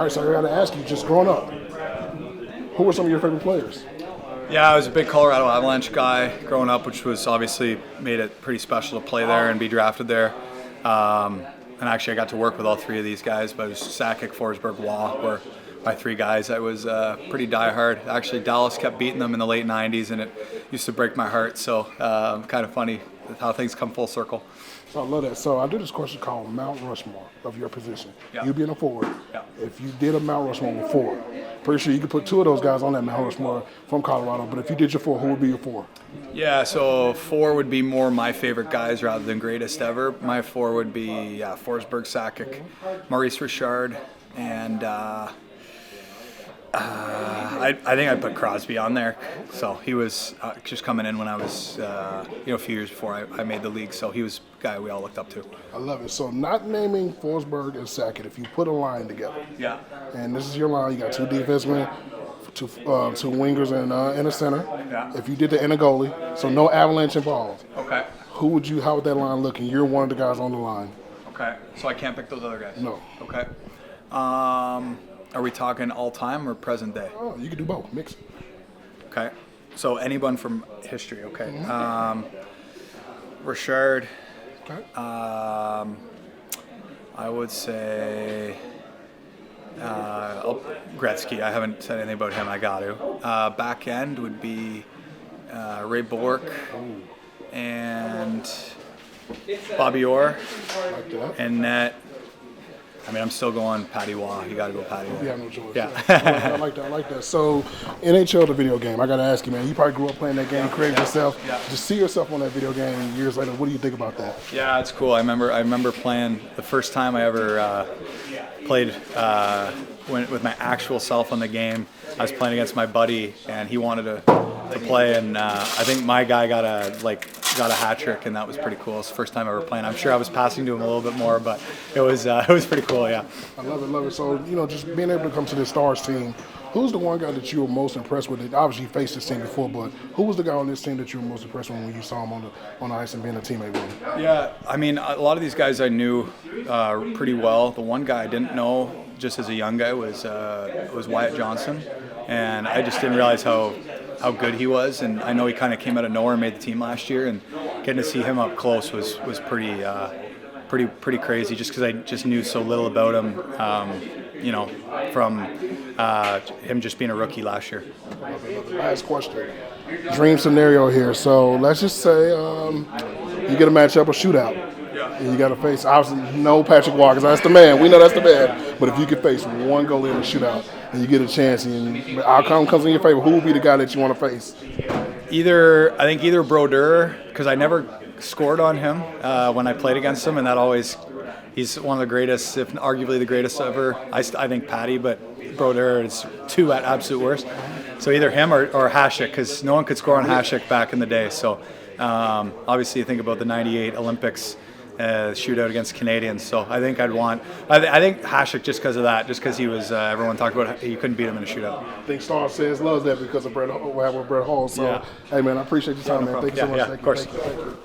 right, so I got to ask you, just growing up, who were some of your favorite players? Yeah, I was a big Colorado Avalanche guy growing up, which was obviously made it pretty special to play there and be drafted there. And actually, I got to work with all three of these guys, but it was Sakic, Forsberg, Waugh were my three guys. I was pretty diehard. Actually, Dallas kept beating them in the late 90s, and it used to break my heart. So kind of funny how things come full circle. So I love that. So I do this question called Mount Rushmore of your position. Yeah. You being a forward. Yeah. If you did a Mount Rushmore with four, pretty sure you could put two of those guys on that Mount Rushmore from Colorado. But if you did your four, who would be your four? Yeah, so four would be more my favorite guys rather than greatest ever. My four would be Forsberg, Sakic, Maurice Richard, and I think I'd put Crosby on there. So he was just coming in when I was, a few years before I made the league. So he was a guy we all looked up to. I love it. So not naming Forsberg and Sakic, if you put a line together. Yeah. And this is your line. You got two defensemen, two wingers, and a center. Yeah. If you did the and a goalie, so no Avalanche involved. Okay. How would that line look? And you're one of the guys on the line. Okay. So I can't pick those other guys? No. Okay. Are we talking all time or present day? Oh, you can do both. Mix it. Okay. So anyone from history, okay. Richard. Okay. I would say Gretzky. I haven't said anything about him. I got to. Back end would be Ray Bourque and Bobby Orr. Like that. And net. I mean, I'm still going Patty Waugh. You got to go Patty Waugh. You have no choice. Yeah. I like that. I like that. So, NHL, the video game. I got to ask you, man. You probably grew up playing that game, created yourself. Yeah. To see yourself on that video game years later, what do you think about that? Yeah, it's cool. I remember playing the first time I ever played with my actual self on the game. I was playing against my buddy, and he wanted to play, and I think my guy got a hat trick, and that was pretty cool. It's the first time ever playing. I'm sure I was passing to him a little bit more, but it was pretty cool. Yeah. I love it, love it. So just being able to come to the Stars team. Who's the one guy that you were most impressed with? Obviously, you faced this team before, but who was the guy on this team that you were most impressed with when you saw him on the ice and being a teammate with him? Yeah, I mean, a lot of these guys I knew pretty well. The one guy I didn't know just as a young guy was Wyatt Johnson, and I just didn't realize how good he was. And I know he kind of came out of nowhere and made the team last year, and getting to see him up close was pretty crazy. Just because I just knew so little about him, from him just being a rookie last year. Last question. Dream scenario here. So let's just say you get a matchup, a shootout. And you got to face, obviously, no Patrick Waugh, because that's the man. We know that's the man. But if you could face one goalie in a shootout and you get a chance and the outcome comes in your favor, who would be the guy that you want to face? I think either Brodeur, because I never scored on him when I played against him, and he's one of the greatest, if arguably the greatest ever. I think Patty, but Brodeur is two at absolute worst. So either him or Hasek, because no one could score on Hasek back in the day. So obviously you think about the 98 Olympics shootout against Canadians. So I think I think Hasek just because of that, just because he was, everyone talked about he couldn't beat him in a shootout. I think Star says loves that because of Brett Hall. So, yeah. Hey, man, I appreciate your time, man. Thank you so much. Yeah, of course. Thank you.